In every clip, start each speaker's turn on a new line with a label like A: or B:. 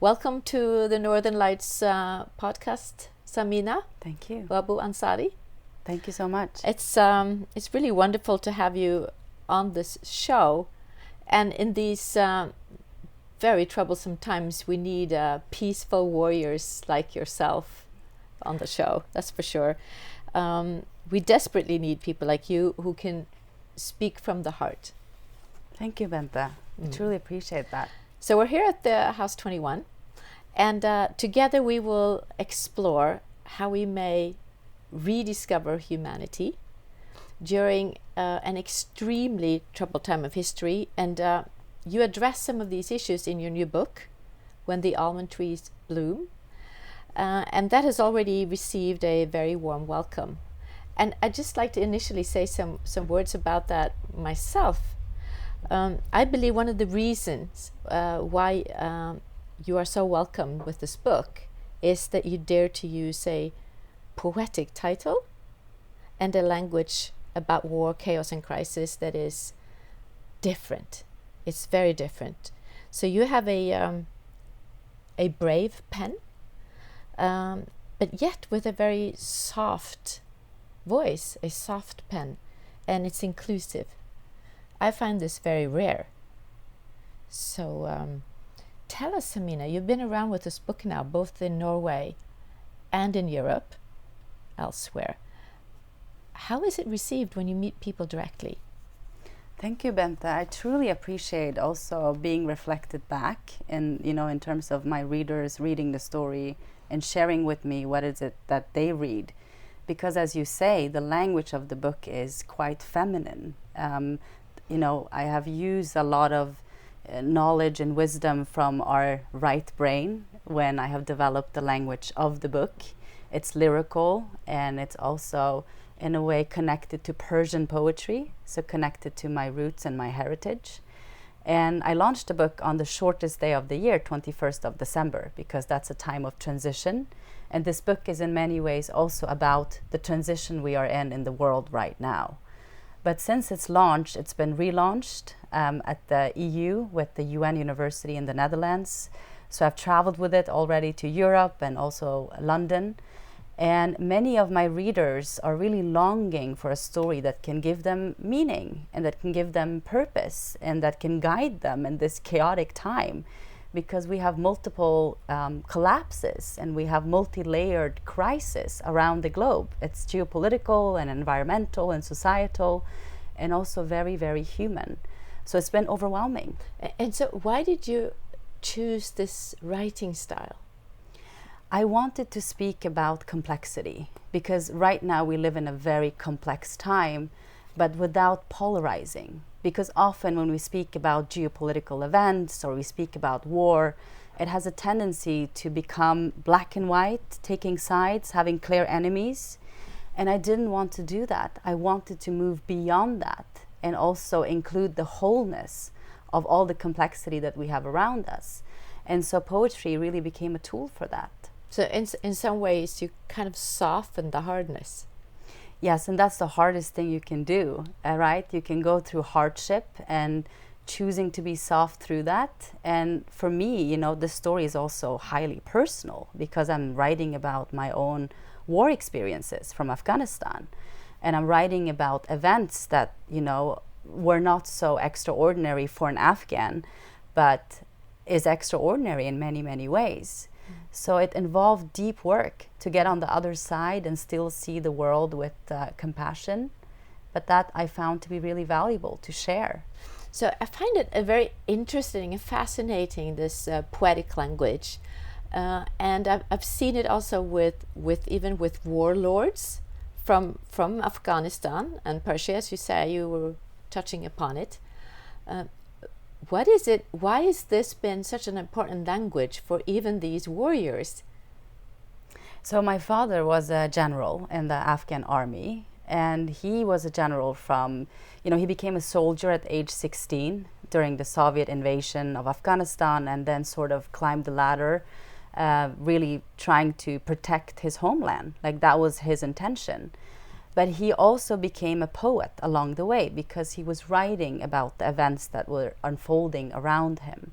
A: Welcome to the Northern Lights podcast, Samina
B: Thank you.
A: Vabo Ansari.
B: Thank you so much.
A: It's really wonderful to have you on this show, and in these very troublesome times, we need peaceful warriors like yourself on the show. That's for sure. We desperately need people like you who can speak from the heart.
B: Thank you, Bente. I truly appreciate that.
A: So we're here at the House 21, and together we will explore how we may rediscover humanity during an extremely troubled time of history. And you address some of these issues in your new book, When the Almond Trees Bloom. And that has already received a very warm welcome. And I'd just like to initially say some words about that myself. I believe one of the reasons why you are so welcome with this book is that you dare to use a poetic title and a language about war, chaos, and crisis that is different. It's very different. So you have a brave pen, but yet with a very soft voice, a soft pen, and it's inclusive. I find this very rare. So tell us, Samina, you've been around with this book now, both in Norway and in Europe, elsewhere. How is it received when you meet people directly?
B: Thank you, Bente. I truly appreciate also being reflected back in terms of my readers reading the story and sharing with me what is it that they read. Because as you say, the language of the book is quite feminine. I have used a lot of knowledge and wisdom from our right brain when I have developed the language of the book. It's lyrical, and it's also in a way connected to Persian poetry, so connected to my roots and my heritage. And I launched the book on the shortest day of the year, 21st of December, because that's a time of transition. And this book is in many ways also about the transition we are in the world right now. But since its launch, it's been relaunched at the EU with the UN University in the Netherlands. So I've traveled with it already to Europe and also London. And many of my readers are really longing for a story that can give them meaning and that can give them purpose and that can guide them in this chaotic time, because we have multiple collapses and we have multi-layered crises around the globe. It's geopolitical and environmental and societal and also very, very human. So it's been overwhelming.
A: And so why did you choose this writing style?
B: I wanted to speak about complexity because right now we live in a very complex time, but without polarizing. Because often when we speak about geopolitical events or we speak about war, it has a tendency to become black and white, taking sides, having clear enemies. And I didn't want to do that. I wanted to move beyond that and also include the wholeness of all the complexity that we have around us. And so poetry really became a tool for that.
A: So in some ways you kind of soften the hardness.
B: Yes, and that's the hardest thing you can do, right? You can go through hardship and choosing to be soft through that. And for me, this story is also highly personal because I'm writing about my own war experiences from Afghanistan. And I'm writing about events that, were not so extraordinary for an Afghan, but is extraordinary in many, many ways. So it involved deep work to get on the other side and still see the world with compassion. But that I found to be really valuable to share.
A: So I find it a very interesting and fascinating, this poetic language. And I've seen it also with even with warlords from Afghanistan and Persia, as you say, you were touching upon it. What is it? Why has this been such an important language for even these warriors?
B: So my father was a general in the Afghan army, and he was a general from, he became a soldier at age 16 during the Soviet invasion of Afghanistan, and then sort of climbed the ladder, really trying to protect his homeland. Like that was his intention. But he also became a poet along the way because he was writing about the events that were unfolding around him.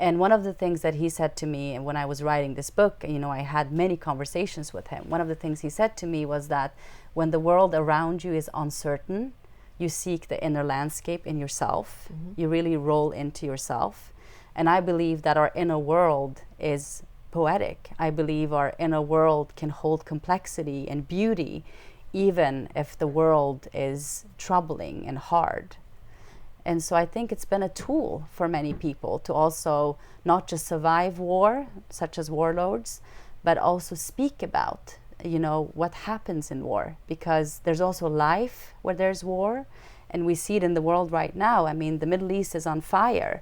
B: And one of the things that he said to me, and when I was writing this book, I had many conversations with him. One of the things he said to me was that when the world around you is uncertain, you seek the inner landscape in yourself. You really roll into yourself. And I believe that our inner world is poetic. I believe our inner world can hold complexity and beauty, even if the world is troubling and hard. And so I think it's been a tool for many people to also not just survive war, such as warlords, but also speak about, what happens in war. Because there's also life where there's war. And we see it in the world right now. I mean, the Middle East is on fire.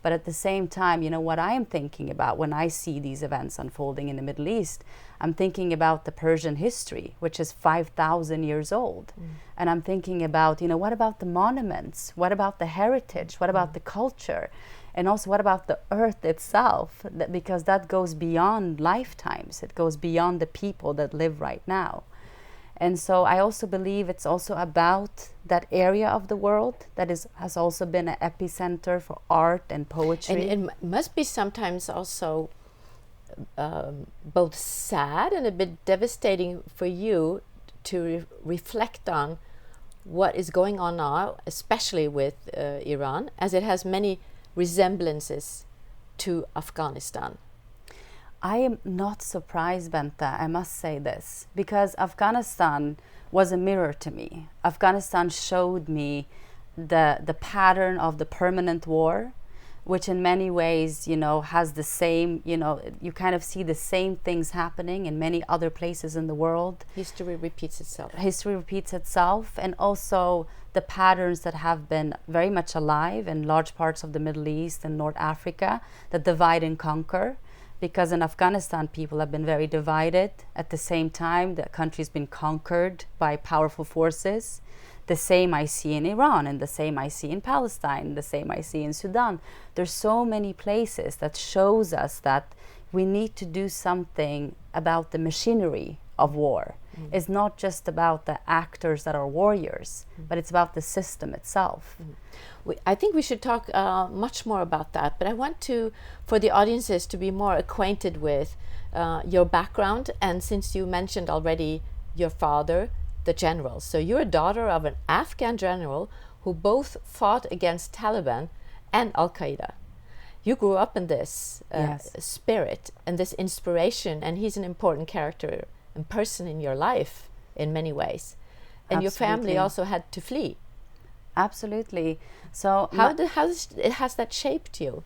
B: But at the same time, what I am thinking about when I see these events unfolding in the Middle East, I'm thinking about the Persian history, which is 5,000 years old. And I'm thinking about, what about the monuments? What about the heritage? What about the culture? And also, what about the earth itself? Because that goes beyond lifetimes. It goes beyond the people that live right now. And so I also believe it's also about that area of the world that has also been an epicenter for art and poetry.
A: And it must be sometimes also both sad and a bit devastating for you to reflect on what is going on now, especially with Iran, as it has many resemblances to Afghanistan.
B: I am not surprised, Bente, I must say this, because Afghanistan was a mirror to me. Afghanistan showed me the pattern of the permanent war, which in many ways, has the same, you kind of see the same things happening in many other places in the world.
A: History repeats itself.
B: History repeats itself, and also the patterns that have been very much alive in large parts of the Middle East and North Africa, the divide and conquer. Because in Afghanistan, people have been very divided. At the same time, the country's been conquered by powerful forces. The same I see in Iran, and the same I see in Palestine, the same I see in Sudan. There's so many places that shows us that we need to do something about the machinery of war. It's not just about the actors that are warriors, but it's about the system itself.
A: I think we should talk much more about that, but I want for the audiences to be more acquainted with your background. And since you mentioned already your father, the general, so you're a daughter of an Afghan general who both fought against Taliban and Al-Qaeda. You grew up in this spirit and this inspiration, and he's an important character and person in your life in many ways. And your family also had to flee.
B: Absolutely. So
A: how has that shaped you?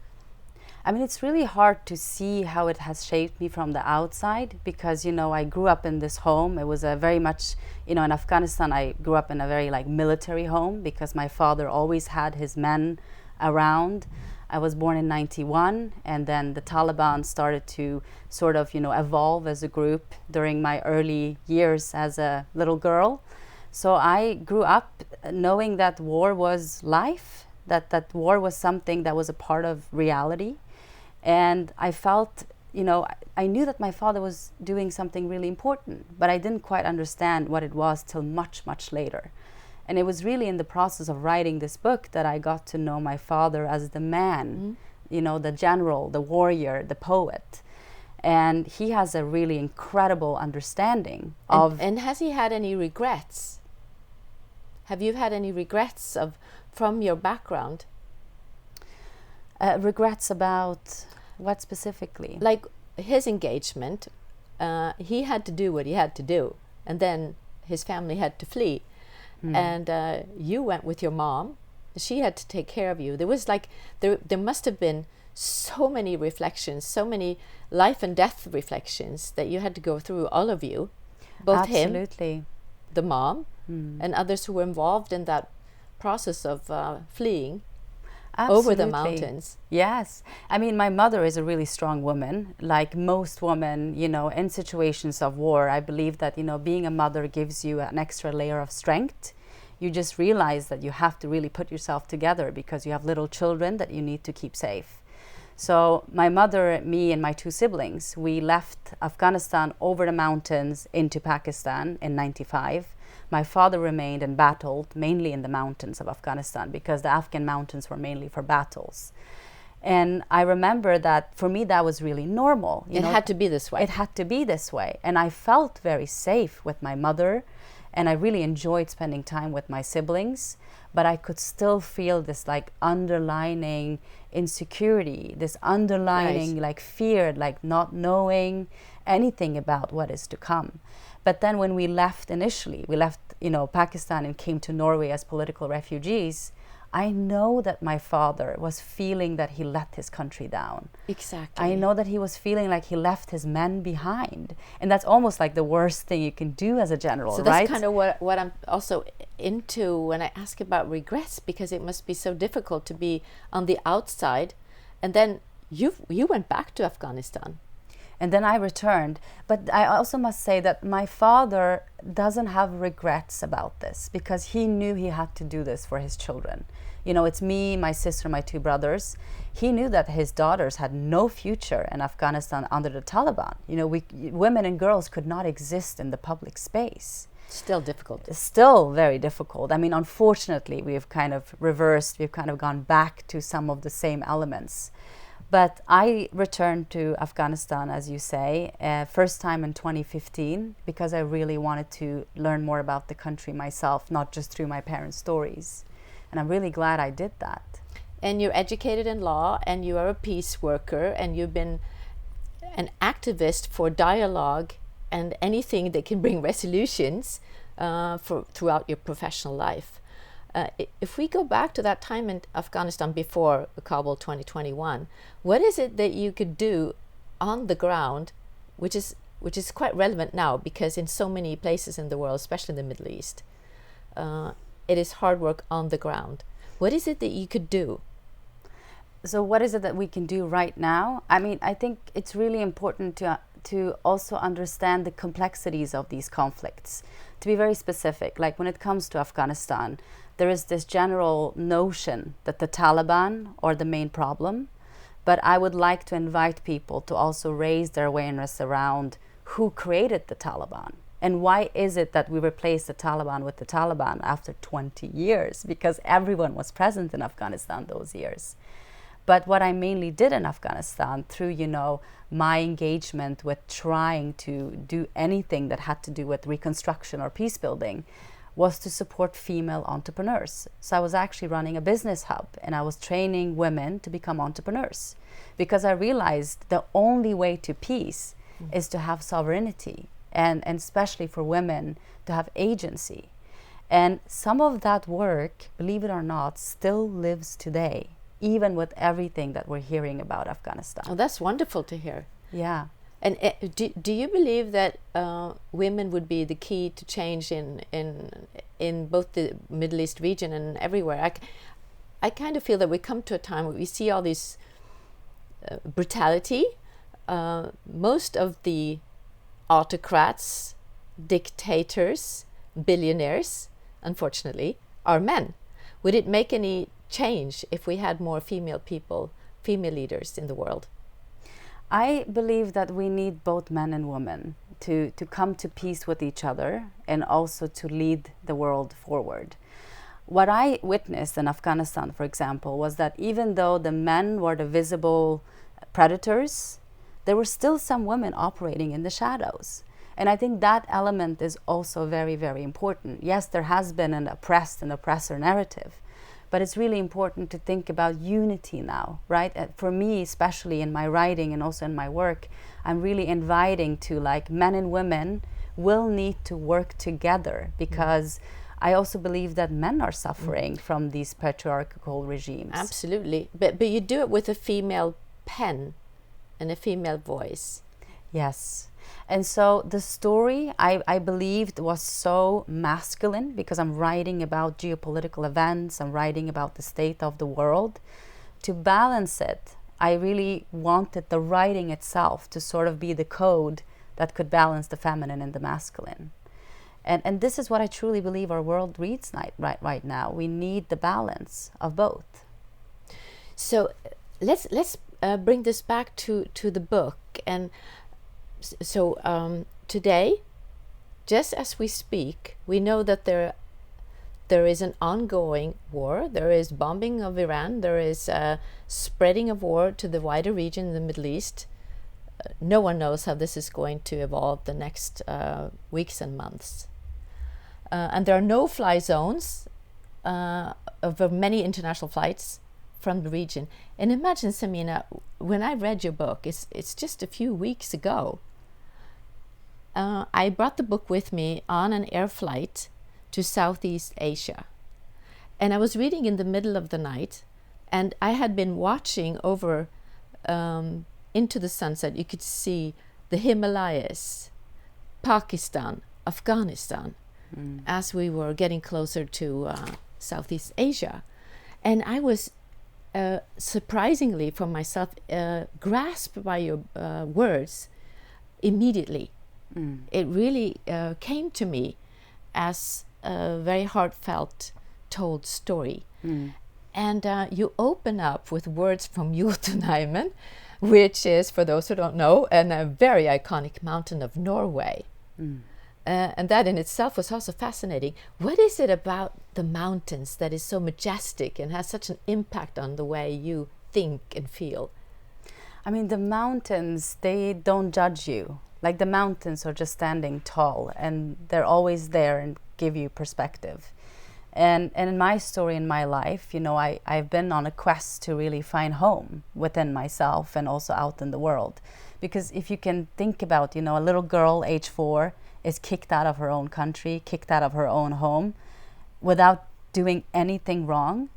B: I mean, it's really hard to see how it has shaped me from the outside because, I grew up in this home. It was a very much, in Afghanistan, I grew up in a very military home because my father always had his men around. I was born in 91, and then the Taliban started to sort of, evolve as a group during my early years as a little girl. So I grew up knowing that war was life, that war was something that was a part of reality. And I felt, I knew that my father was doing something really important, but I didn't quite understand what it was till much, much later. And it was really in the process of writing this book that I got to know my father as the man, the general, the warrior, the poet. And he has a really incredible understanding of...
A: And has he had any regrets? Have you had any regrets from your background?
B: Regrets about what specifically?
A: Like his engagement, he had to do what he had to do, and then his family had to flee. And you went with your mom. She had to take care of you. There was there must have been so many reflections, so many life and death reflections that you had to go through, all of you, both
B: Absolutely.
A: him, the mom, and others who were involved in that process of fleeing over the mountains.
B: Yes. I mean, my mother is a really strong woman. Like most women, in situations of war, I believe that, being a mother gives you an extra layer of strength. You just realize that you have to really put yourself together because you have little children that you need to keep safe. So my mother, me, and my two siblings, we left Afghanistan over the mountains into Pakistan in 95. My father remained and battled mainly in the mountains of Afghanistan because the Afghan mountains were mainly for battles. And I remember that for me, that was really normal.
A: It had to be this way.
B: It had to be this way. And I felt very safe with my mother, and I really enjoyed spending time with my siblings. But I could still feel this like underlining insecurity, this underlining like fear, like not knowing anything about what is to come. But then when we left initially, we left, Pakistan and came to Norway as political refugees, I know that my father was feeling that he let his country down.
A: Exactly.
B: I know that he was feeling like he left his men behind. And that's almost like the worst thing you can do as a general,
A: so
B: right?
A: that's kind of what I'm also into when I ask about regrets, because it must be so difficult to be on the outside. And then you went back to Afghanistan.
B: And then I returned. But I also must say that my father doesn't have regrets about this, because he knew he had to do this for his children. It's me, my sister, my two brothers. He knew that his daughters had no future in Afghanistan under the Taliban. Women and girls could not exist in the public space.
A: Still difficult.
B: Still very difficult. I mean, unfortunately, we've kind of reversed. We've kind of gone back to some of the same elements. But I returned to Afghanistan, as you say, first time in 2015, because I really wanted to learn more about the country myself, not just through my parents' stories. And I'm really glad I did that.
A: And you're educated in law, and you are a peace worker, and you've been an activist for dialogue and anything that can bring resolutions throughout your professional life. If we go back to that time in Afghanistan before Kabul 2021, what is it that you could do on the ground, which is quite relevant now, because in so many places in the world, especially in the Middle East, it is hard work on the ground. What is it that you could do?
B: So what is it that we can do right now? I mean, I think it's really important to also understand the complexities of these conflicts. To be very specific, like when it comes to Afghanistan, there is this general notion that the Taliban are the main problem, but I would like to invite people to also raise their awareness around who created the Taliban. And why is it that we replaced the Taliban with the Taliban after 20 years? Because everyone was present in Afghanistan those years. But what I mainly did in Afghanistan through, my engagement with trying to do anything that had to do with reconstruction or peace building was to support female entrepreneurs. So I was actually running a business hub, and I was training women to become entrepreneurs, because I realized the only way to peace is to have sovereignty, and especially for women to have agency. And some of that work, believe it or not, still lives today, even with everything that we're hearing about Afghanistan.
A: Oh, that's wonderful to hear.
B: Yeah.
A: And do you believe that women would be the key to change in both the Middle East region and everywhere? I kind of feel that we come to a time where we see all this brutality. Most of the autocrats, dictators, billionaires, unfortunately, are men. Would it make any change if we had more female leaders in the world?
B: I believe that we need both men and women to come to peace with each other, and also to lead the world forward. What I witnessed in Afghanistan, for example, was that even though the men were the visible predators, there were still some women operating in the shadows. And I think that element is also very, very important. Yes, there has been an oppressed and oppressor narrative, but it's really important to think about unity now, right? For me, especially in my writing and also in my work, I'm really inviting to, like, men and women will need to work together, because I also believe that men are suffering from these patriarchal regimes.
A: Absolutely. But you do it with a female pen and a female voice.
B: Yes. And so the story, I believed, was so masculine, because I'm writing about geopolitical events, I'm writing about the state of the world. To balance it, I really wanted the writing itself to sort of be the code that could balance the feminine and the masculine. And this is what I truly believe our world reads right now. We need the balance of both.
A: So let's bring this back to the book. And so today, just as we speak, we know that there are there is an ongoing war. There is bombing of Iran. There is spreading of war to the wider region in the Middle East. No one knows how this is going to evolve the next weeks and months. And there are no-fly zones of many international flights from the region. And imagine, Samina, when I read your book, it's just a few weeks ago, I brought the book with me on an air flight to Southeast Asia. And I was reading in the middle of the night, and I had been watching over into the sunset. You could see the Himalayas, Pakistan, Afghanistan, as we were getting closer to Southeast Asia. And I was surprisingly for myself grasped by your words immediately. It really came to me as a very heartfelt told story. And you open up with words from Jotunheimen, which is, for those who don't know, a very iconic mountain of Norway. And that in itself was also fascinating. What is it about the mountains that is so majestic and has such an impact on the way you think and feel?
B: I mean, the mountains, they don't judge you. Like, the mountains are just standing tall, and they're always there and give you perspective. And in my story, in my life, you know, I've been on a quest to really find home within myself and also out in the world. Because if you can think about, you know, a little girl, age 4, is kicked out of her own country, kicked out of her own home, without doing anything wrong,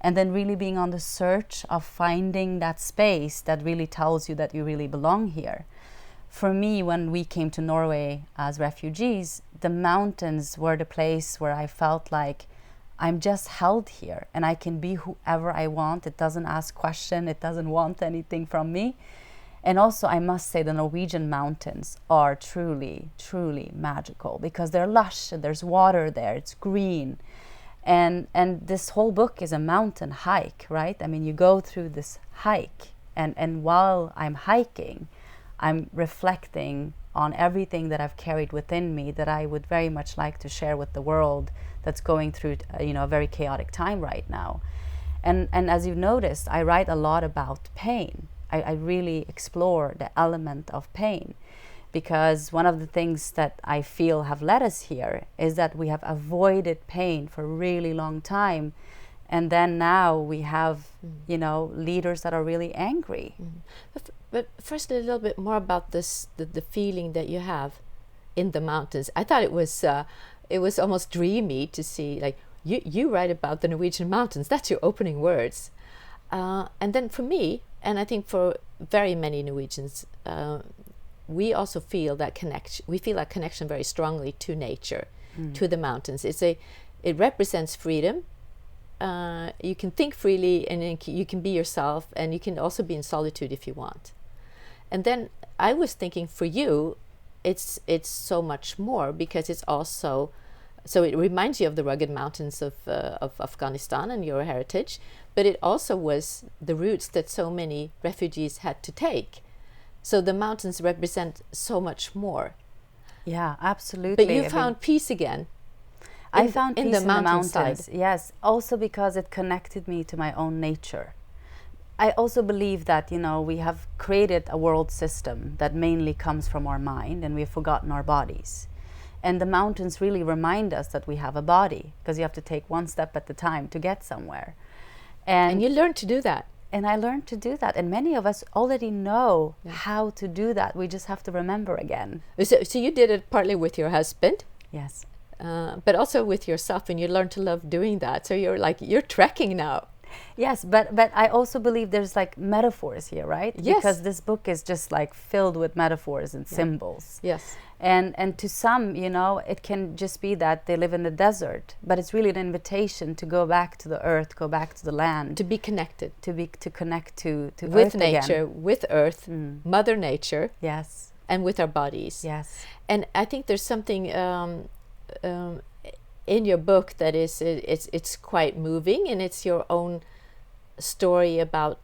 B: and then really being on the search of finding that space that really tells you that you really belong here. For me, when we came to Norway as refugees, the mountains were the place where I felt like I'm just held here and I can be whoever I want. It doesn't ask questions, it doesn't want anything from me. And also, I must say, the Norwegian mountains are truly, truly magical because they're lush and there's water there, it's green. And this whole book is a mountain hike, right? I mean, you go through this hike, and while I'm hiking, I'm reflecting on everything that I've carried within me that I would very much like to share with the world that's going through, you know, a very chaotic time right now. And as you've noticed, I write a lot about pain. I really explore the element of pain, because one of the things that I feel have led us here is that we have avoided pain for a really long time. And then now we have, you know, leaders that are really angry.
A: But first, a little bit more about this, the feeling that you have in the mountains. I thought it was almost dreamy to see, like, you write about the Norwegian mountains. That's your opening words. And then for me, and I think for very many Norwegians, we also feel that connection. We feel that connection very strongly to nature, to the mountains. It represents freedom. You can think freely, and you can be yourself, and you can also be in solitude if you want. And then I was thinking, for you, it's so much more, because it's also, so it reminds you of the rugged mountains of Afghanistan and your heritage, but it also was the routes that so many refugees had to take. So the mountains represent so much more.
B: Yeah, absolutely.
A: But you found peace again.
B: I found peace in the
A: mountainside.
B: mountains, yes. Also because it connected me to my own nature. I also believe that, you know, we have created a world system that mainly comes from our mind, and we've forgotten our bodies. And the mountains really remind us that we have a body, because you have to take one step at a time to get somewhere.
A: And you learned to do that.
B: And I learned to do that. And many of us already know how to do that. We just have to remember again.
A: So you did it partly with your husband.
B: Yes.
A: But also with yourself, and you learned to love doing that. So you're trekking now.
B: Yes, but I also believe there's like metaphors here, right?
A: Yes.
B: Because this book is just like filled with metaphors and symbols.
A: Yes.
B: And to some, you know, it can just be that they live in the desert, but it's really an invitation to go back to the earth, go back to the land,
A: To be connected.
B: to connect to
A: with
B: earth
A: nature,
B: again.
A: with earth, Mother Nature.
B: Yes.
A: And with our bodies.
B: Yes.
A: And I think there's something in your book that is it's quite moving, and it's your own story about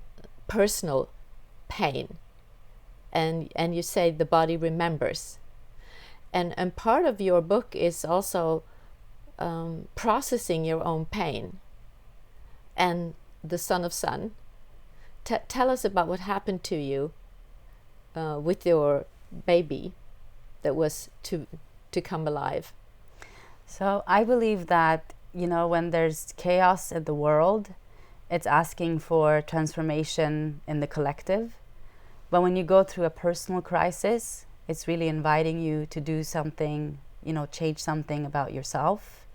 A: personal pain, and you say the body remembers, and part of your book is also processing your own pain and the son of sun. Tell us about what happened to you with your baby that was to come alive.
B: So I believe that, you know, when there's chaos in the world, it's asking for transformation in the collective. But when you go through a personal crisis, it's really inviting you to do something, you know, change something about yourself.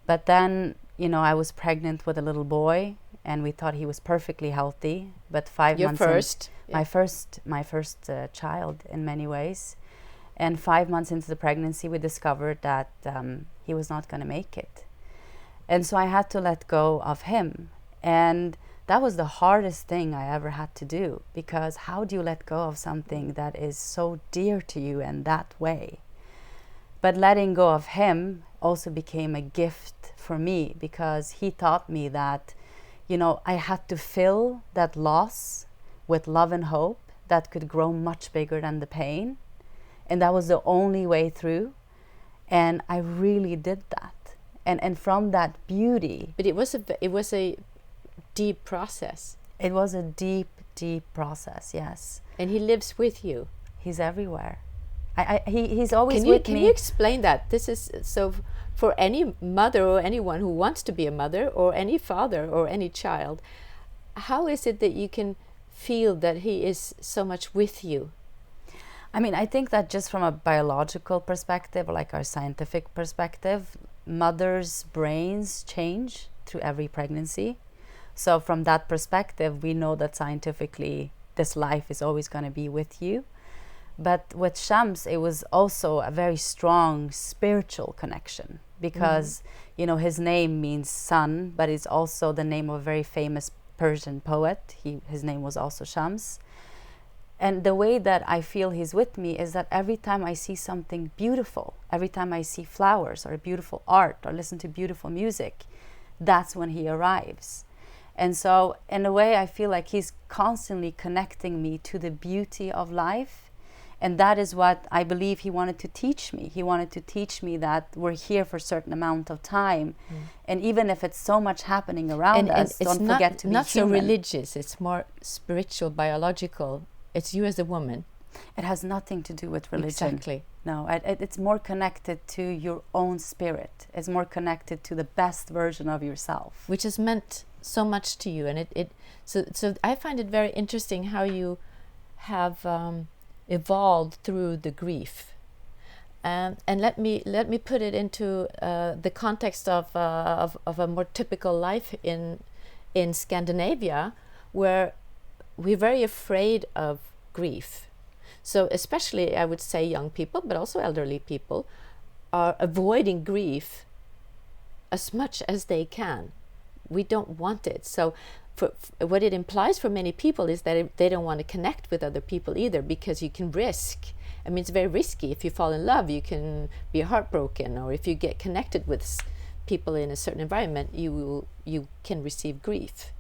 B: But then, you know, I was pregnant with a little boy, and we thought he was perfectly healthy. But 5
A: Your
B: months
A: first?
B: in, my first child in many ways. And 5 months into the pregnancy, we discovered that he was not going to make it. And so I had to let go of him. And that was the hardest thing I ever had to do, because how do you let go of something that is so dear to you in that way? But letting go of him also became a gift for me, because he taught me that, you know, I had to fill that loss with love and hope that could grow much bigger than the pain. And that was the only way through. And I really did that. And from that beauty.
A: But it was a deep process.
B: It was a deep, deep process, yes.
A: And he lives with you.
B: He's everywhere. He's always with me.
A: Can you explain that? This is so for any mother or anyone who wants to be a mother, or any father or any child. How is it that you can feel that he is so much with you?
B: I mean, I think that just from a biological perspective, or like our scientific perspective, mothers' brains change through every pregnancy. So from that perspective, we know that scientifically this life is always going to be with you. But with Shams, it was also a very strong spiritual connection, because, you know, his name means sun, but it's also the name of a very famous Persian poet. His name was also Shams. And the way that I feel he's with me is that every time I see something beautiful, every time I see flowers or beautiful art or listen to beautiful music, that's when he arrives. And so in a way, I feel like he's constantly connecting me to the beauty of life. And that is what I believe he wanted to teach me. He wanted to teach me that we're here for a certain amount of time. And even if it's so much happening around us, don't forget to be human.
A: Not so religious, it's more spiritual, biological. It's you as a woman.
B: It has nothing to do with religion.
A: Exactly.
B: No, it's more connected to your own spirit. It's more connected to the best version of yourself.
A: Which has meant so much to you. And so I find it very interesting how you have evolved through the grief. And let me put it into the context of a more typical life in Scandinavia, where we're very afraid of grief. So especially, I would say, young people, but also elderly people, are avoiding grief as much as they can. We don't want it. So what it implies for many people is that they don't want to connect with other people either, because you can risk. I mean, it's very risky. If you fall in love, you can be heartbroken, or if you get connected with people in a certain environment, you can receive grief.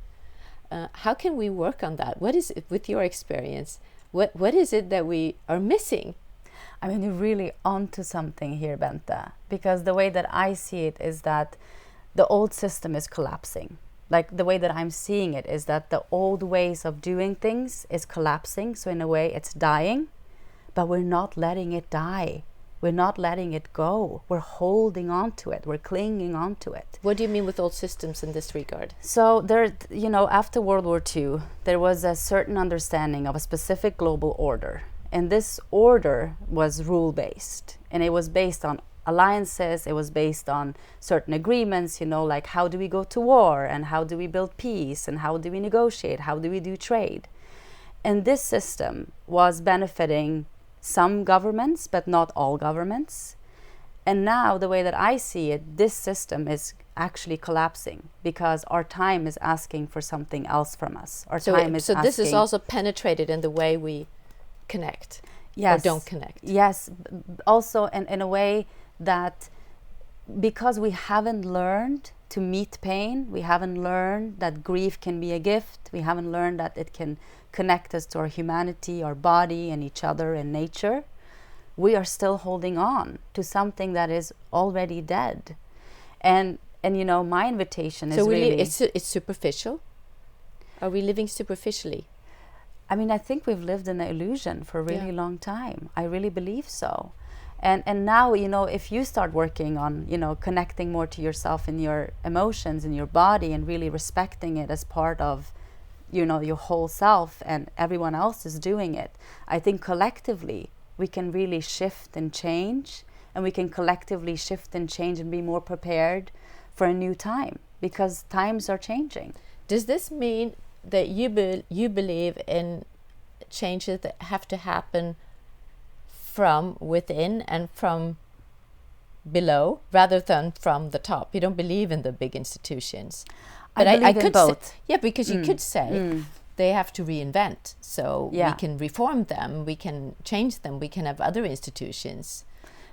A: How can we work on that? What is it, with your experience? What is it that we are missing?
B: I mean, you're really onto something here, Bente, because the way that I see it is that the old system is collapsing. Like, the way that I'm seeing it is that the old ways of doing things is collapsing. So in a way, it's dying, but we're not letting it die. We're not letting it go. We're holding on to it. We're clinging on to it.
A: What do you mean with old systems in this regard?
B: So there, you know, after World War II, there was a certain understanding of a specific global order. And this order was rule-based. And it was based on alliances. It was based on certain agreements, you know, like how do we go to war, and how do we build peace, and how do we negotiate, how do we do trade. And this system was benefiting some governments, but not all governments. And now, the way that I see it, this system is actually collapsing, because our time is asking for something else from us.
A: So this is also penetrated in the way we connect,
B: yes,
A: or don't connect.
B: Yes, also in a way that, because we haven't learned to meet pain, we haven't learned that grief can be a gift, we haven't learned that it can connect us to our humanity, our body, and each other and nature, we are still holding on to something that is already dead. And you know, my invitation is really,
A: it's superficial. Are we living superficially?
B: I mean, I think we've lived in an illusion for a really long time. I really believe so. And now, you know, if you start working on, you know, connecting more to yourself and your emotions and your body and really respecting it as part of, you know, your whole self, and everyone else is doing it, I think collectively we can really shift and change, and we can collectively shift and change and be more prepared for a new time, because times are changing.
A: Does this mean that you believe in changes that have to happen from within and from below rather than from the top? You don't believe in the big institutions.
B: But I could both.
A: Because you could say they have to reinvent, so we can reform them, we can change them, we can have other institutions.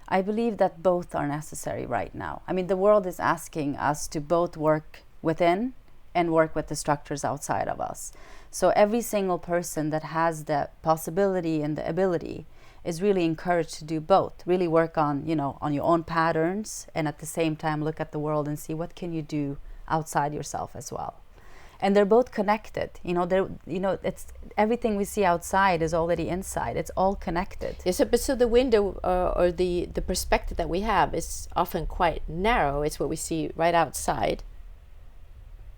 B: I believe that both are necessary right now. I mean, the world is asking us to both work within and work with the structures outside of us. So every single person that has the possibility and the ability is really encouraged to do both. Really work on, you know, on your own patterns, and at the same time look at the world and see what can you do outside yourself as well. And they're both connected. You know, it's everything we see outside is already inside. It's all connected.
A: Yes, but so the window or the perspective that we have is often quite narrow. It's what we see right outside.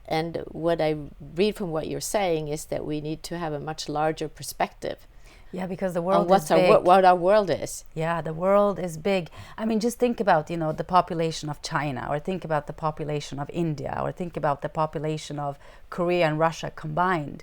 A: And what I read from what you're saying is that we need to have a much larger perspective.
B: Yeah, because the world
A: is big. What our world is.
B: Yeah, the world is big. I mean, just think about, you know, the population of China, or think about the population of India, or think about the population of Korea and Russia combined.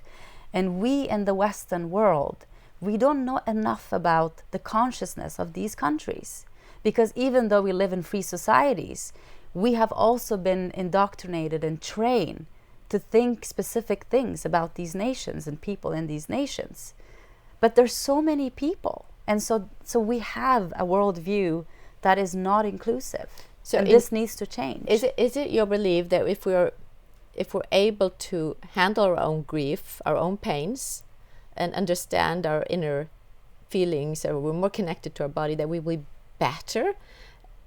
B: And we in the Western world, we don't know enough about the consciousness of these countries. Because even though we live in free societies, we have also been indoctrinated and trained to think specific things about these nations and people in these nations. But there's so many people, and so we have a worldview that is not inclusive. So this needs to change.
A: Is it your belief that if we're able to handle our own grief, our own pains, and understand our inner feelings, or we're more connected to our body, that we will be better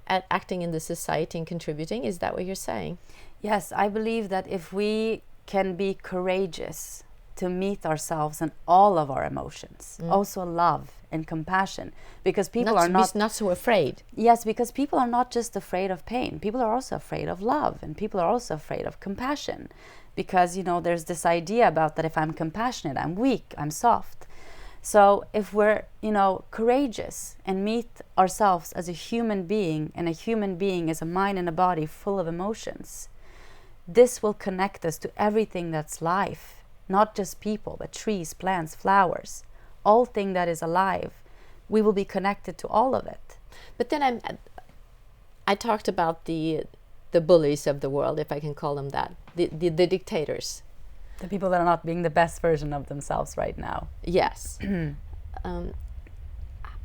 A: at acting in the society and contributing? Is that what you're saying?
B: Yes, I believe that if we can be courageous to meet ourselves and all of our emotions, also love and compassion, because people are
A: not so afraid.
B: Yes, because people are not just afraid of pain. People are also afraid of love, and people are also afraid of compassion, because, you know, there's this idea about that if I'm compassionate, I'm weak, I'm soft. So if we're, you know, courageous and meet ourselves as a human being, and a human being is a mind and a body full of emotions, this will connect us to everything that's life. Not just people, but trees, plants, flowers, all thing that is alive. We will be connected to all of it.
A: But then I talked about the bullies of the world, if I can call them that, the dictators.
B: The people that are not being the best version of themselves right now.
A: Yes.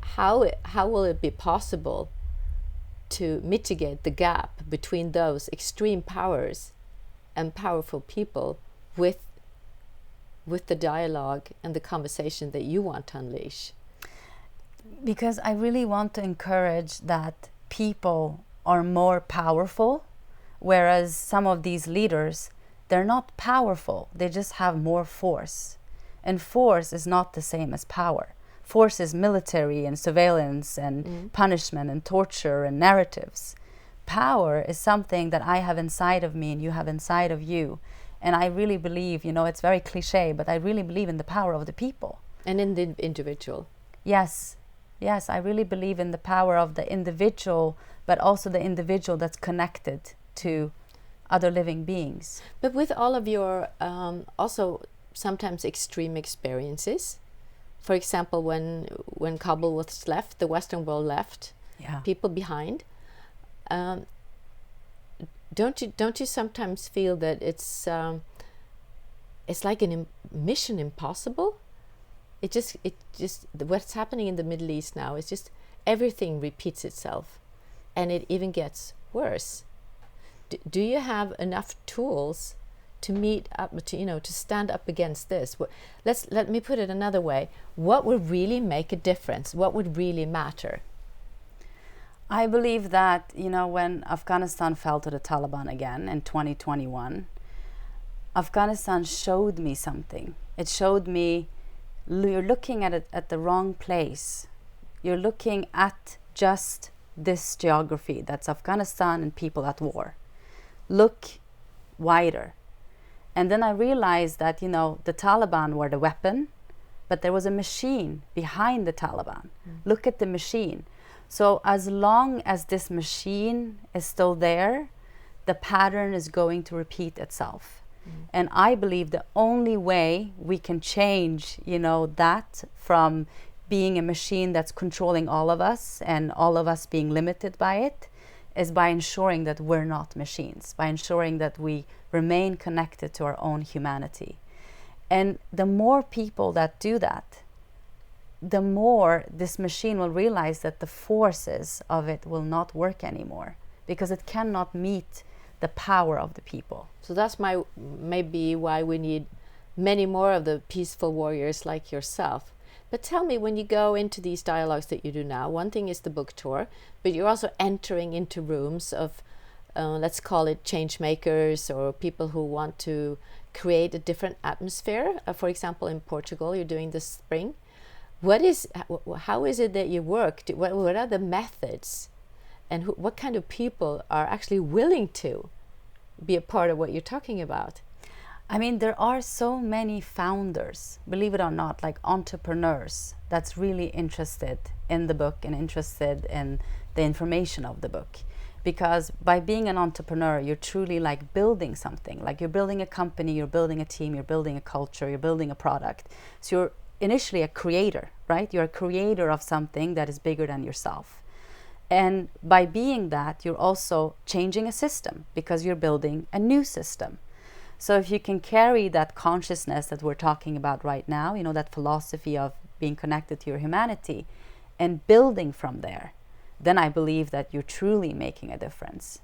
A: How will it be possible to mitigate the gap between those extreme powers and powerful people with the dialogue and the conversation that you want to unleash?
B: Because I really want to encourage that people are more powerful, whereas some of these leaders, they're not powerful, they just have more force. And force is not the same as power. Force is military and surveillance and punishment and torture and narratives. Power is something that I have inside of me and you have inside of you. And I really believe, you know, it's very cliche, but I really believe in the power of the people.
A: And in the individual.
B: Yes. Yes, I really believe in the power of the individual, but also the individual that's connected to other living beings.
A: But with all of your also sometimes extreme experiences, for example, when Kabul was left, the Western world left, people behind, don't you sometimes feel that it's like a mission impossible? It just what's happening in the Middle East now is just everything repeats itself, and it even gets worse. Do you have enough tools to meet up to stand up against this? Let me put it another way. What would really make a difference? What would really matter?
B: I believe that, when Afghanistan fell to the Taliban again in 2021, Afghanistan showed me something. It showed me you're looking at it at the wrong place. You're looking at just this geography, that's Afghanistan and people at war. Look wider. And then I realized that, the Taliban were the weapon, but there was a machine behind the Taliban. Look at the machine. So as long as this machine is still there, the pattern is going to repeat itself. And I believe the only way we can change, that from being a machine that's controlling all of us and all of us being limited by it, is by ensuring that we're not machines, by ensuring that we remain connected to our own humanity. And the more people that do that, the more this machine will realize that the forces of it will not work anymore, because it cannot meet the power of the people.
A: So that's maybe why we need many more of the peaceful warriors like yourself. But tell me, when you go into these dialogues that you do now, one thing is the book tour, but you're also entering into rooms of, let's call it change makers, or people who want to create a different atmosphere. For example, in Portugal, you're doing this spring. How is it that you work? What are the methods? And what kind of people are actually willing to be a part of what you're talking about?
B: I mean, there are so many founders, believe it or not, like entrepreneurs, that's really interested in the book and interested in the information of the book. Because by being an entrepreneur, you're truly like building something. Like you're building a company, you're building a team, you're building a culture, you're building a product. So you're initially a creator, right? You're a creator of something that is bigger than yourself. And by being that, you're also changing a system, because you're building a new system. So if you can carry that consciousness that we're talking about right now, that philosophy of being connected to your humanity and building from there, then I believe that you're truly making a difference.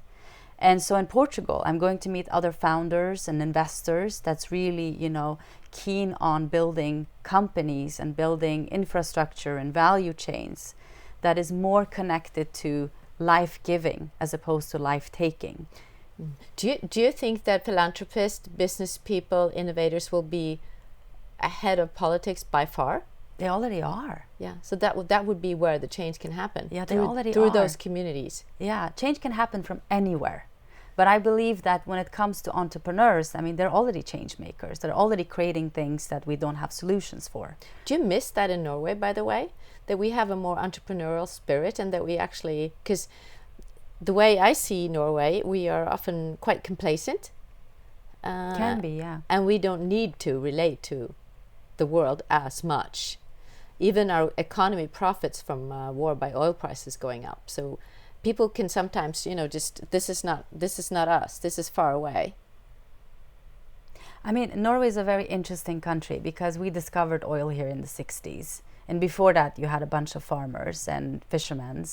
B: And so in Portugal, I'm going to meet other founders and investors that's really, keen on building companies and building infrastructure and value chains that is more connected to life-giving as opposed to life-taking.
A: Do you think that philanthropists, business people, innovators will be ahead of politics by far?
B: They already are.
A: Yeah, so that would be where the change can happen.
B: Yeah, they already are.
A: Through those communities.
B: Yeah, change can happen from anywhere. But I believe that when it comes to entrepreneurs, I mean, they're already change makers. They're already creating things that we don't have solutions for.
A: Do you miss that in Norway, by the way? That we have a more entrepreneurial spirit, and that we actually, because the way I see Norway, we are often quite complacent.
B: Can be, yeah.
A: And we don't need to relate to the world as much. Even our economy profits from war by oil prices going up. So people can sometimes, just, this is not us, this is far away.
B: I mean, Norway is a very interesting country because we discovered oil here in the 60s. And before that, you had a bunch of farmers and fishermen.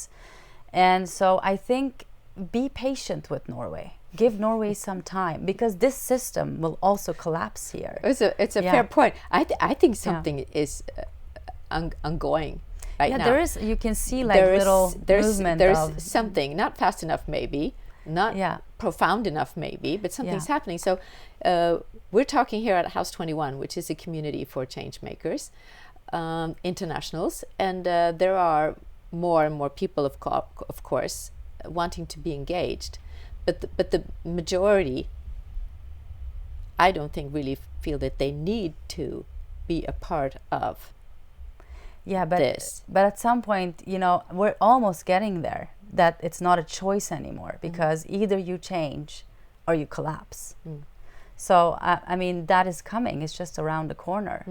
B: And so I think be patient with Norway. Give Norway some time, because this system will also collapse here.
A: It's a fair point. I think something is ongoing right now.
B: There is. You can see like movement.
A: There's something, not fast enough maybe, not profound enough maybe, but something's happening. So we're talking here at House 21, which is a community for change makers, internationals, and there are more and more people, of course, wanting to be engaged. But the majority, I don't think, really feel that they need to be a part of this.
B: But at some point, we're almost getting there, that it's not a choice anymore, because either you change or you collapse. So, I mean, that is coming. It's just around the corner.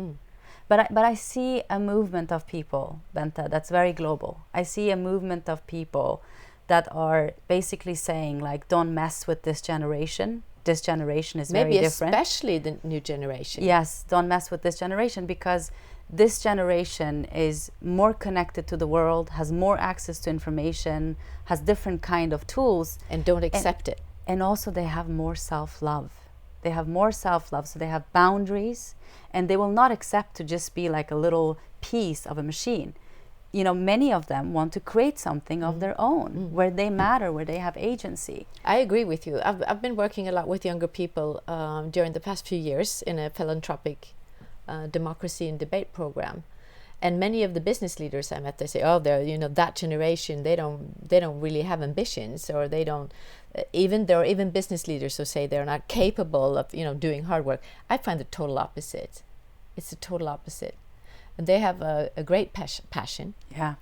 B: But I see a movement of people, Bente, that's very global. I see a movement of people that are basically saying, like, don't mess with this generation. This generation is very different.
A: Maybe especially the new generation.
B: Yes, don't mess with this generation, because this generation is more connected to the world, has more access to information, has different kind of tools.
A: And don't accept it.
B: And also they have more self-love. They have more self-love, so they have boundaries, and they will not accept to just be like a little piece of a machine. you know, many of them want to create something of their own, where they matter, where they have agency.
A: I agree with you. I've been working a lot with younger people during the past few years in a philanthropic democracy and debate program, and many of the business leaders I met, they say, "Oh, they're, you know, that generation. They don't really have ambitions, or they don't." There are even business leaders who say they're not capable of, you know, doing hard work. I find the total opposite. It's the total opposite, and they have a great passion,
B: Yeah.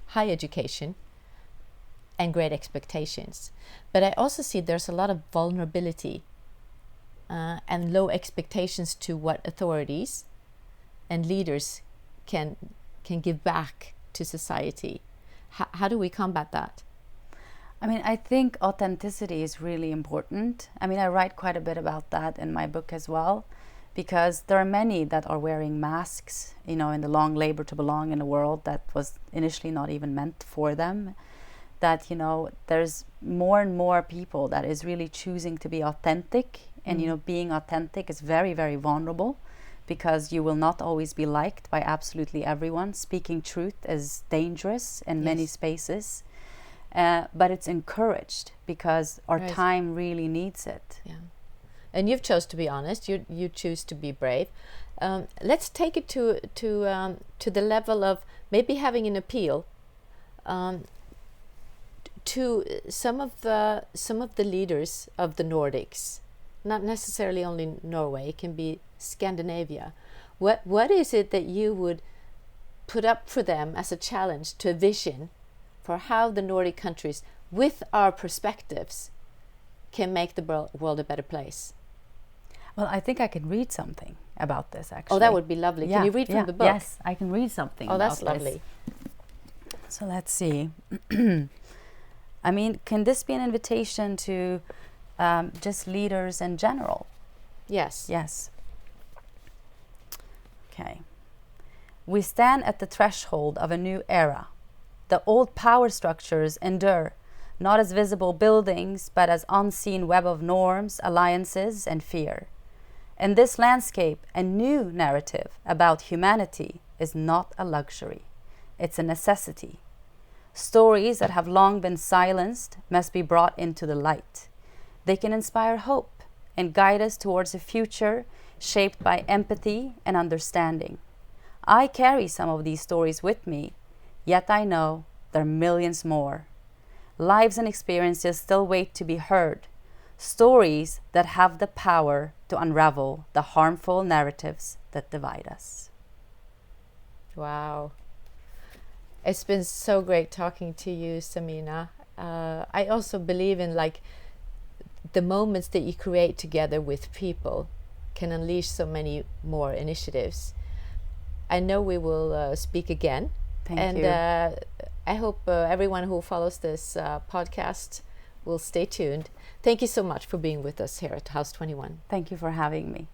A: high education, and great expectations. But I also see there's a lot of vulnerability and low expectations to what authorities and leaders can give back to society. How do we combat that?
B: I mean, I think authenticity is really important. I mean, I write quite a bit about that in my book as well, because there are many that are wearing masks, you know, in the long labor to belong in a world that was initially not even meant for them. That, you know, there's more and more people that is really choosing to be authentic. And, you know, being authentic is very, very vulnerable, because you will not always be liked by absolutely everyone. Speaking truth is dangerous in many spaces. But it's encouraged, because our time really needs it.
A: Yeah, and you've chose to be honest. You choose to be brave. Let's take it to the level of maybe having an appeal to some of the leaders of the Nordics, not necessarily only Norway. It can be Scandinavia. What is it that you would put up for them as a challenge, to a vision for how the Nordic countries, with our perspectives, can make the world a better place?
B: Well, I think I can read something about this, actually.
A: Oh, that would be lovely.
B: Yeah,
A: Can you read from the book?
B: Yes, I can read something about
A: that's
B: this.
A: lovely.
B: So let's see. I mean, can this be an invitation to just leaders in general?
A: Yes.
B: Yes. Okay. We stand at the threshold of a new era. The old power structures endure, not as visible buildings, but as unseen web of norms, alliances, and fear. In this landscape, a new narrative about humanity is not a luxury. It's a necessity. Stories that have long been silenced must be brought into the light. They can inspire hope and guide us towards a future shaped by empathy and understanding. I carry some of these stories with me, yet I know there are millions more. Lives and experiences still wait to be heard. Stories that have the power to unravel the harmful narratives that divide us.
A: Wow. It's been so great talking to you, Samina. I also believe in, like, the moments that you create together with people can unleash so many more initiatives. I know we will speak again.
B: Thank you.
A: I hope everyone who follows this podcast will stay tuned. Thank you so much for being with us here at House 21.
B: Thank you for having me.